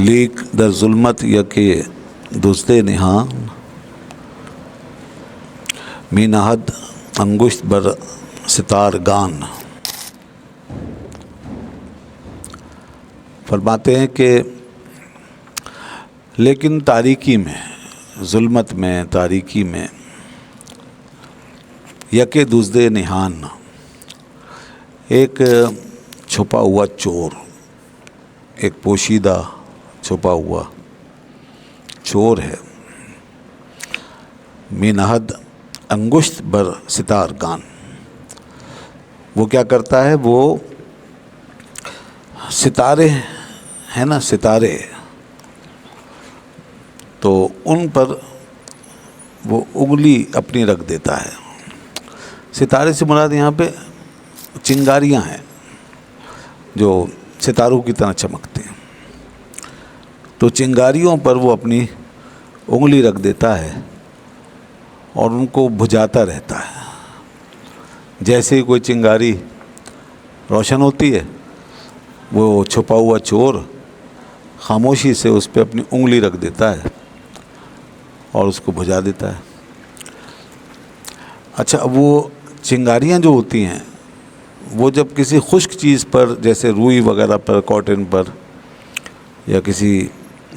Leak در ظلمت یکے دزدے نہان، می نہد انگشت بر ستار گان۔ فرماتے ہیں کہ لیکن تاریکی میں، ظلمت میں، تاریکی میں یکے دزدے نہان، ایک چھپا ہوا چور، ایک پوشیدہ چھپا ہوا چور ہے، می نہد انگشت بر ستار گان۔ وہ کیا کرتا ہے؟ وہ ستارے ہیں نا، ستارے، تو ان پر وہ انگلی اپنی رکھ دیتا ہے۔ ستارے سے مراد یہاں پہ چنگاریاں ہیں جو ستاروں کی طرح چمکتے ہیں، تو چنگاریوں پر وہ اپنی انگلی رکھ دیتا ہے اور ان کو بجھاتا رہتا ہے۔ جیسے ہی کوئی چنگاری روشن ہوتی ہے، وہ چھپا ہوا چور خاموشی سے اس پہ اپنی انگلی رکھ دیتا ہے اور اس کو بجھا دیتا ہے۔ اچھا، اب وہ چنگاریاں جو ہوتی ہیں وہ جب کسی خشک چیز پر، جیسے روئی وغیرہ پر، کاٹن پر، یا کسی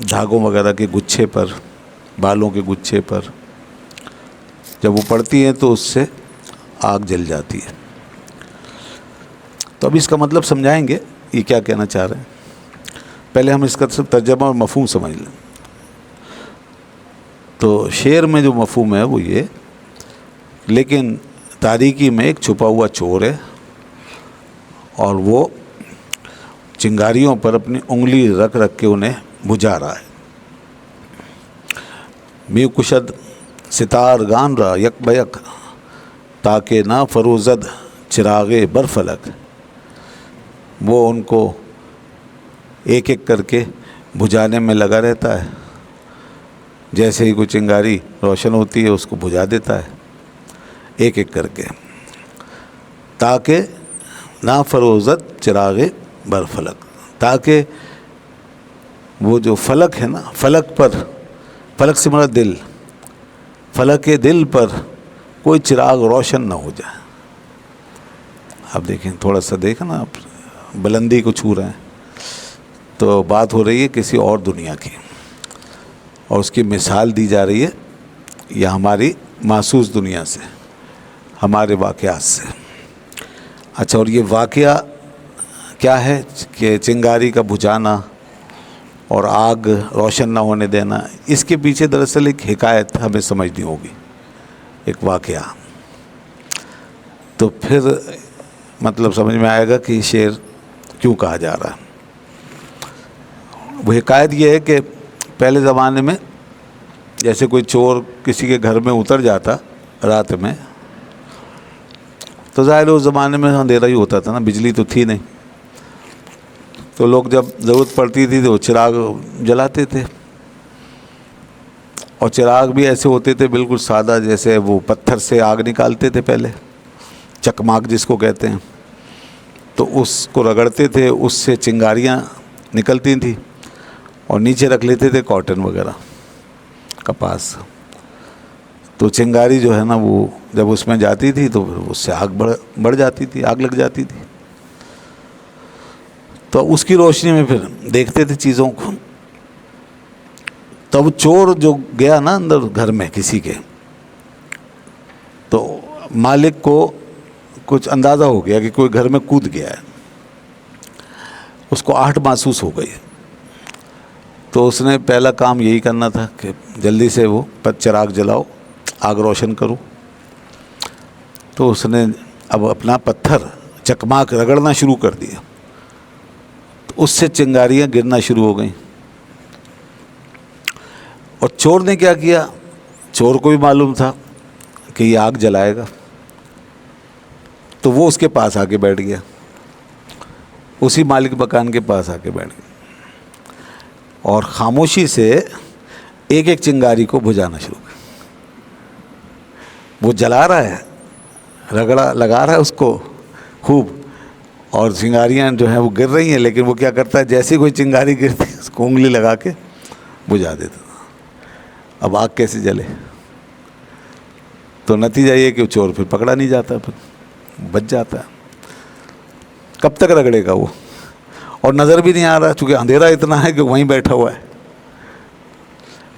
دھاگوں وغیرہ کے گچھے پر، بالوں کے گچھے پر جب وہ پڑتی ہیں تو اس سے آگ جل جاتی ہے۔ تو اب اس کا مطلب سمجھائیں گے یہ کیا کہنا چاہ رہے ہیں۔ پہلے ہم اس کا صرف ترجمہ اور مفہوم سمجھ لیں۔ تو شعر میں جو مفہوم ہے وہ یہ، لیکن تاریکی میں ایک چھپا ہوا چور ہے اور وہ چنگاریوں پر اپنی انگلی رکھ رکھ کے انہیں بجھا رہا ہے۔ می کشد ستار گان را یک بیک، تاکہ نہ فروزد چراغ بر فلک۔ وہ ان کو ایک ایک کر کے بجھانے میں لگا رہتا ہے، جیسے ہی کوئی چنگاری روشن ہوتی ہے اس کو بجھا دیتا ہے ایک ایک کر کے، تاکہ نہ فروزد چراغ بر فلک، تاکہ وہ جو فلک ہے نا، فلک پر، فلک سے مراد دل، فلک دل پر کوئی چراغ روشن نہ ہو جائے۔ اب دیکھیں، تھوڑا سا دیکھیں نا، آپ بلندی کو چھو رہے ہیں تو بات ہو رہی ہے کسی اور دنیا کی، اور اس کی مثال دی جا رہی ہے یہ ہماری محسوس دنیا سے، ہمارے واقعات سے۔ اچھا، اور یہ واقعہ کیا ہے کہ چنگاری کا بجھانا اور آگ روشن نہ ہونے دینا، اس کے پیچھے دراصل ایک حکایت ہمیں سمجھنی ہوگی، ایک واقعہ۔ تو پھر مطلب سمجھ میں آئے گا کہ یہ شعر کیوں کہا جا رہا ہے۔ وہ حکایت یہ ہے کہ پہلے زمانے میں جیسے کوئی چور کسی کے گھر میں اتر جاتا رات میں، تو ظاہر اس زمانے میں اندھیرا ہی ہوتا تھا نا، بجلی تو تھی نہیں، تو لوگ جب ضرورت پڑتی تھی تو چراغ جلاتے تھے، اور چراغ بھی ایسے ہوتے تھے بالکل سادہ، جیسے وہ پتھر سے آگ نکالتے تھے پہلے، چکماک جس کو کہتے ہیں، تو اس کو رگڑتے تھے، اس سے چنگاریاں نکلتی تھیں، اور نیچے رکھ لیتے تھے کاٹن وغیرہ، کپاس، تو چنگاری جو ہے نا وہ جب اس میں جاتی تھی تو اس سے آگ بڑھ جاتی تھی، آگ لگ جاتی تھی۔ تو اس کی روشنی میں پھر دیکھتے تھے چیزوں کو۔ تب چور جو گیا نا اندر گھر میں کسی کے، تو مالک کو کچھ اندازہ ہو گیا کہ کوئی گھر میں کود گیا ہے، اس کو آہٹ محسوس ہو گئی، تو اس نے پہلا کام یہی کرنا تھا کہ جلدی سے وہ چراغ جلاؤ، آگ روشن کرو۔ تو اس نے اب اپنا پتھر چکماک رگڑنا شروع کر دیا، تو اس سے چنگاریاں گرنا شروع ہو گئیں۔ اور چور نے کیا کیا؟ چور کو بھی معلوم تھا کہ یہ آگ جلائے گا، تو وہ اس کے پاس آ کے بیٹھ گیا، اسی مالک مکان کے پاس آ کے بیٹھ گیا، اور خاموشی سے ایک ایک چنگاری کو بجھانا شروع کیا۔ وہ جلا رہا ہے، رگڑا لگا رہا ہے اس کو خوب، اور چنگاریاں جو ہیں وہ گر رہی ہیں، لیکن وہ کیا کرتا ہے، جیسی کوئی چنگاری گرتی ہے اس کو انگلی لگا کے بجھا دیتا. اب آگ کیسے جلے؟ تو نتیجہ یہ کہ چور پھر پکڑا نہیں جاتا، پھر بچ جاتا ہے. کب تک رگڑے گا وہ؟ اور نظر بھی نہیں آ رہا چونکہ اندھیرا اتنا ہے کہ وہیں بیٹھا ہوا ہے.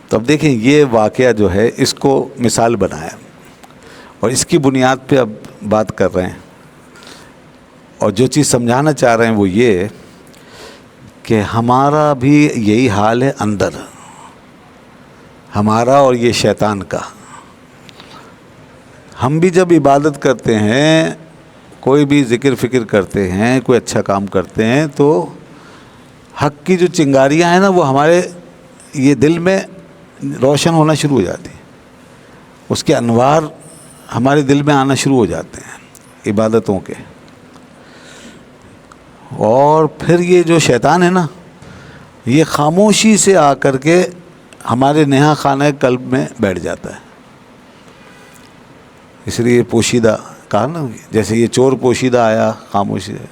تو اب دیکھیں یہ واقعہ جو ہے اس کو مثال بنایا اور اس کی بنیاد پہ اب بات کر رہے ہیں. اور جو چیز سمجھانا چاہ رہے ہیں وہ یہ کہ ہمارا بھی یہی حال ہے اندر، ہمارا اور یہ شیطان کا. ہم بھی جب عبادت کرتے ہیں، کوئی بھی ذکر فکر کرتے ہیں، کوئی اچھا کام کرتے ہیں، تو حق کی جو چنگاریاں ہیں نا وہ ہمارے یہ دل میں روشن ہونا شروع ہو جاتی ہیں. اس کے انوار ہمارے دل میں آنا شروع ہو جاتے ہیں عبادتوں کے. اور پھر یہ جو شیطان ہے نا، یہ خاموشی سے آ کر کے ہمارے نہا خانہ قلب میں بیٹھ جاتا ہے. اس لیے پوشیدہ کہا نا، جیسے یہ چور پوشیدہ آیا خاموشی سے،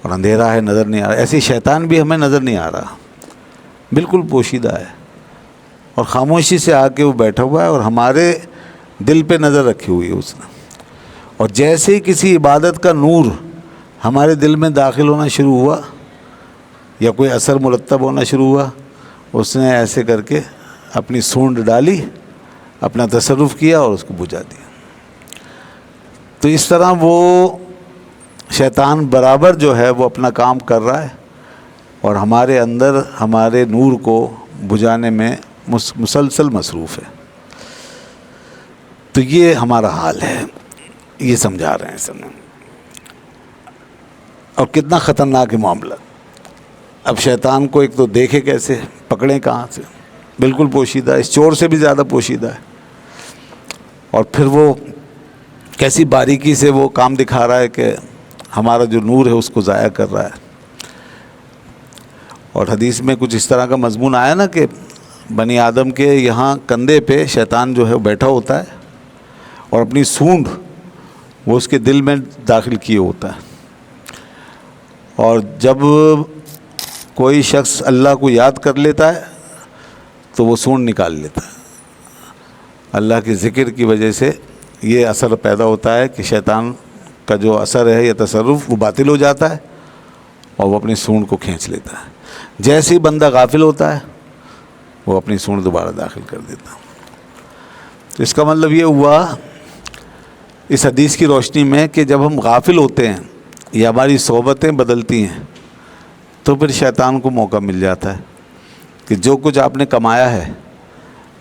اور اندھیرا ہے نظر نہیں آ رہا، ایسے ہی شیطان بھی ہمیں نظر نہیں آ رہا، بالکل پوشیدہ ہے اور خاموشی سے آ کے وہ بیٹھا ہوا ہے اور ہمارے دل پہ نظر رکھی ہوئی ہے اس نے. اور جیسے ہی کسی عبادت کا نور ہمارے دل میں داخل ہونا شروع ہوا یا کوئی اثر مرتب ہونا شروع ہوا، اس نے ایسے کر کے اپنی سونڈ ڈالی، اپنا تصرف کیا اور اس کو بجھا دیا. تو اس طرح وہ شیطان برابر جو ہے وہ اپنا کام کر رہا ہے اور ہمارے اندر ہمارے نور کو بجھانے میں مسلسل مصروف ہے. تو یہ ہمارا حال ہے، یہ سمجھا رہے ہیں سب. اور کتنا خطرناک ہے معاملہ. اب شیطان کو ایک تو دیکھے کیسے، پکڑیں کہاں سے، بالکل پوشیدہ، اس چور سے بھی زیادہ پوشیدہ ہے. اور پھر وہ کیسی باریکی سے وہ کام دکھا رہا ہے کہ ہمارا جو نور ہے اس کو ضائع کر رہا ہے. اور حدیث میں کچھ اس طرح کا مضمون آیا نا کہ بنی آدم کے یہاں کندھے پہ شیطان جو ہے بیٹھا ہوتا ہے اور اپنی سونڈ وہ اس کے دل میں داخل کیے ہوتا ہے. اور جب کوئی شخص اللہ کو یاد کر لیتا ہے تو وہ سونڈ نکال لیتا ہے. اللہ کے ذکر کی وجہ سے یہ اثر پیدا ہوتا ہے کہ شیطان کا جو اثر ہے یا تصرف وہ باطل ہو جاتا ہے اور وہ اپنی سونڈ کو کھینچ لیتا ہے. جیسے ہی بندہ غافل ہوتا ہے وہ اپنی سونڈ دوبارہ داخل کر دیتا ہے. تو اس کا مطلب یہ ہوا اس حدیث کی روشنی میں کہ جب ہم غافل ہوتے ہیں یا ہماری صحبتیں بدلتی ہیں تو پھر شیطان کو موقع مل جاتا ہے کہ جو کچھ آپ نے کمایا ہے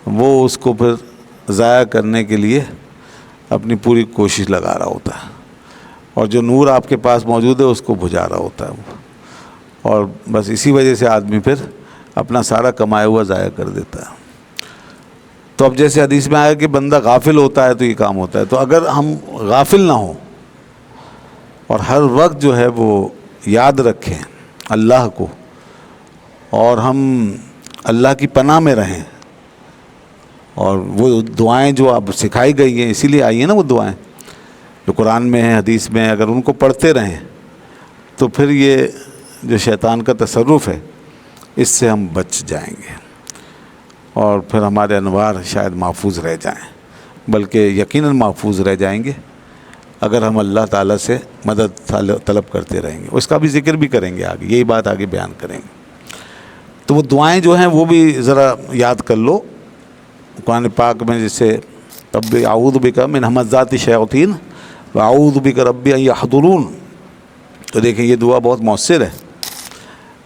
وہ اس کو پھر ضائع کرنے کے لیے اپنی پوری کوشش لگا رہا ہوتا ہے اور جو نور آپ کے پاس موجود ہے اس کو بجھا رہا ہوتا ہے وہ. اور بس اسی وجہ سے آدمی پھر اپنا سارا کمایا ہوا ضائع کر دیتا ہے. تو اب جیسے حدیث میں آیا کہ بندہ غافل ہوتا ہے تو یہ کام ہوتا ہے. تو اگر ہم غافل نہ ہوں اور ہر وقت جو ہے وہ یاد رکھیں اللہ کو اور ہم اللہ کی پناہ میں رہیں اور وہ دعائیں جو اب سکھائی گئی ہیں، اسی لیے آئی ہیں نا وہ دعائیں جو قرآن میں ہیں حدیث میں، اگر ان کو پڑھتے رہیں تو پھر یہ جو شیطان کا تصرف ہے اس سے ہم بچ جائیں گے اور پھر ہمارے انوار شاید محفوظ رہ جائیں، بلکہ یقیناً محفوظ رہ جائیں گے اگر ہم اللہ تعالیٰ سے مدد طلب کرتے رہیں گے. اس کا بھی ذکر بھی کریں گے آگے، یہی بات آگے بیان کریں گے. تو وہ دعائیں جو ہیں وہ بھی ذرا یاد کر لو. قرآن پاک میں جیسے رب اعوذ بک من ہمزات الشیاطین واعوذ بک رب ان یحضرون، تو دیکھیں یہ دعا بہت مؤثر ہے.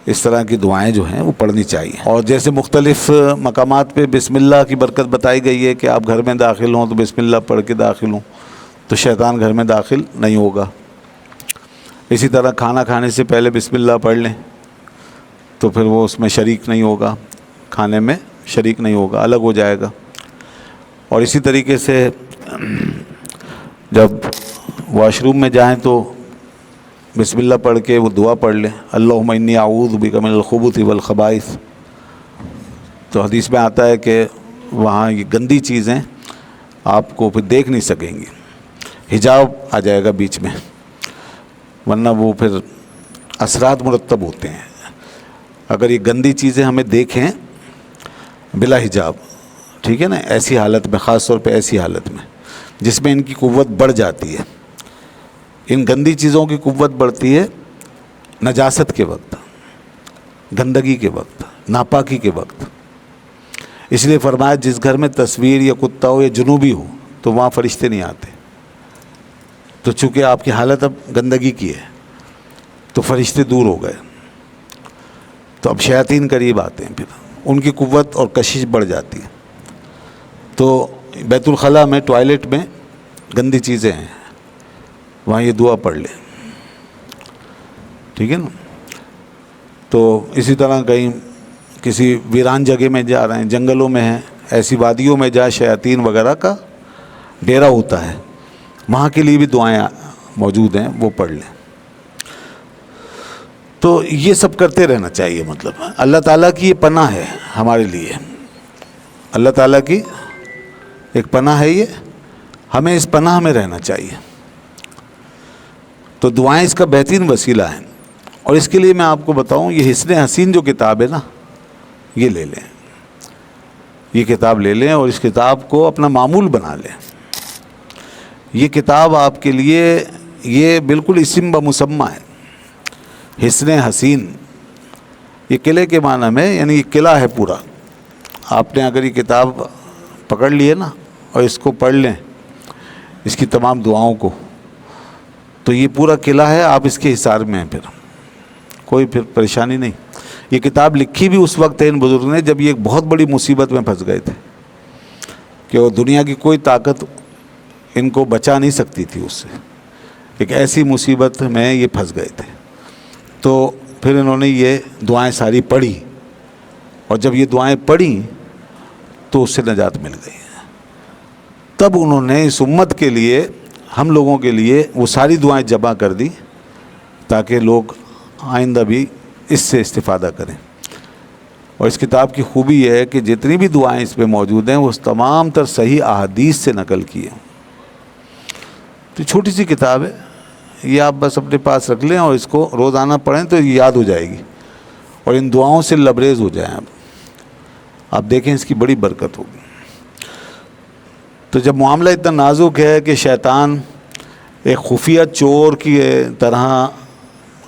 اس طرح کی دعائیں جو ہیں وہ پڑھنی چاہیے. اور جیسے مختلف مقامات پہ بسم اللہ کی برکت بتائی گئی ہے کہ آپ گھر میں داخل ہوں تو بسم اللہ پڑھ کے داخل ہوں تو شیطان گھر میں داخل نہیں ہوگا. اسی طرح کھانا کھانے سے پہلے بسم اللہ پڑھ لیں تو پھر وہ اس میں شریک نہیں ہوگا، کھانے میں شریک نہیں ہوگا، الگ ہو جائے گا. اور اسی طریقے سے جب واش روم میں جائیں تو بسم اللہ پڑھ کے وہ دعا پڑھ لیں، اللہم انی اعوذ بک من الخبث والخبائث. تو حدیث میں آتا ہے کہ وہاں یہ گندی چیزیں آپ کو پھر دیکھ نہیں سکیں گی، حجاب آ جائے گا بیچ میں. ورنہ وہ پھر اثرات مرتب ہوتے ہیں. اگر یہ گندی چیزیں ہمیں دیکھیں بلا حجاب، ٹھیک ہے نا، ایسی حالت میں، خاص طور پہ ایسی حالت میں جس میں ان کی قوت بڑھ جاتی ہے. ان گندی چیزوں کی قوت بڑھتی ہے نجاست کے وقت، گندگی کے وقت، ناپاکی کے وقت. اس لیے فرمایا جس گھر میں تصویر یا کتا ہو یا جنوبی ہو تو وہاں فرشتے نہیں آتے. تو چونکہ آپ کی حالت اب گندگی کی ہے تو فرشتے دور ہو گئے، تو اب شیاطین قریب آتے ہیں، پھر ان کی قوت اور کشش بڑھ جاتی ہے. تو بیت الخلاء میں، ٹوائلٹ میں گندی چیزیں ہیں، وہاں یہ دعا پڑھ لیں، ٹھیک ہے نا. تو اسی طرح کہیں کسی ویران جگہ میں جا رہے ہیں، جنگلوں میں ہیں، ایسی وادیوں میں جہاں شیاطین وغیرہ کا ڈیرا ہوتا ہے، وہاں کے لیے بھی دعائیں موجود ہیں، وہ پڑھ لیں. تو یہ سب کرتے رہنا چاہیے. مطلب اللہ تعالیٰ کی یہ پناہ ہے ہمارے لیے، اللہ تعالیٰ کی ایک پناہ ہے یہ، ہمیں اس پناہ میں رہنا چاہیے. تو دعائیں اس کا بہترین وسیلہ ہیں. اور اس کے لیے میں آپ کو بتاؤں، یہ حسن حسین جو کتاب ہے نا، یہ لے لیں، یہ کتاب لے لیں اور اس کتاب کو اپنا معمول بنا لیں. یہ کتاب آپ کے لیے یہ بالکل اسم بمسمہ ہے. حسن حسین یہ قلعے کے معنی میں، یعنی یہ قلعہ ہے پورا. آپ نے اگر یہ کتاب پکڑ لی ہے نا اور اس کو پڑھ لیں، اس کی تمام دعاؤں کو، تو یہ پورا قلعہ ہے، آپ اس کے حصار میں ہیں، پھر کوئی پھر پریشانی نہیں. یہ کتاب لکھی بھی اس وقت ہے ان بزرگ نے جب یہ ایک بہت بڑی مصیبت میں پھنس گئے تھے کہ وہ دنیا کی کوئی طاقت ان کو بچا نہیں سکتی تھی. اس سے ایک ایسی مصیبت میں یہ پھنس گئے تھے. تو پھر انہوں نے یہ دعائیں ساری پڑھی، اور جب یہ دعائیں پڑھی تو اس سے نجات مل گئی. تب انہوں نے اس امت کے لیے، ہم لوگوں کے لیے وہ ساری دعائیں جمع کر دی تاکہ لوگ آئندہ بھی اس سے استفادہ کریں. اور اس کتاب کی خوبی یہ ہے کہ جتنی بھی دعائیں اس میں موجود ہیں وہ تمام تر صحیح احادیث سے نقل کی ہیں. تو چھوٹی سی کتاب ہے، یہ آپ بس اپنے پاس رکھ لیں اور اس کو روزانہ پڑھیں تو یہ یاد ہو جائے گی، اور ان دعاؤں سے لبریز ہو جائیں. آپ دیکھیں اس کی بڑی برکت ہوگی. تو جب معاملہ اتنا نازک ہے کہ شیطان ایک خفیہ چور کی طرح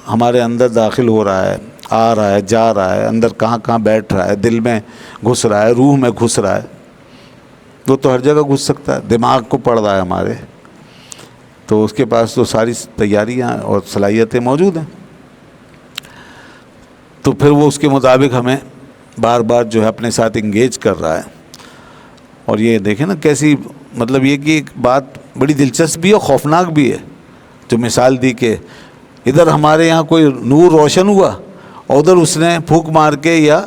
ہمارے اندر داخل ہو رہا ہے، آ رہا ہے، جا رہا ہے، اندر کہاں کہاں بیٹھ رہا ہے، دل میں گھس رہا ہے، روح میں گھس رہا ہے، وہ تو ہر جگہ گھس سکتا ہے، دماغ کو پڑھ رہا ہے ہمارے، تو اس کے پاس تو ساری تیاریاں اور صلاحیتیں موجود ہیں. تو پھر وہ اس کے مطابق ہمیں بار بار جو ہے اپنے ساتھ انگیج کر رہا ہے. اور یہ دیکھیں نا کیسی، مطلب یہ کہ ایک بات بڑی دلچسپ بھی ہے، خوفناک بھی ہے. جو مثال دی کہ ادھر ہمارے یہاں کوئی نور روشن ہوا اور ادھر اس نے پھونک مار کے یا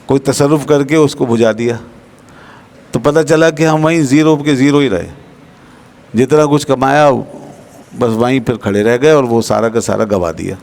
کوئی تصرف کر کے اس کو بجھا دیا، تو پتہ چلا کہ ہم وہیں زیرو کے زیرو ہی رہے. جتنا کچھ کمایا بس وہیں پھر کھڑے رہ گئے اور وہ سارا کا سارا گوا دیا.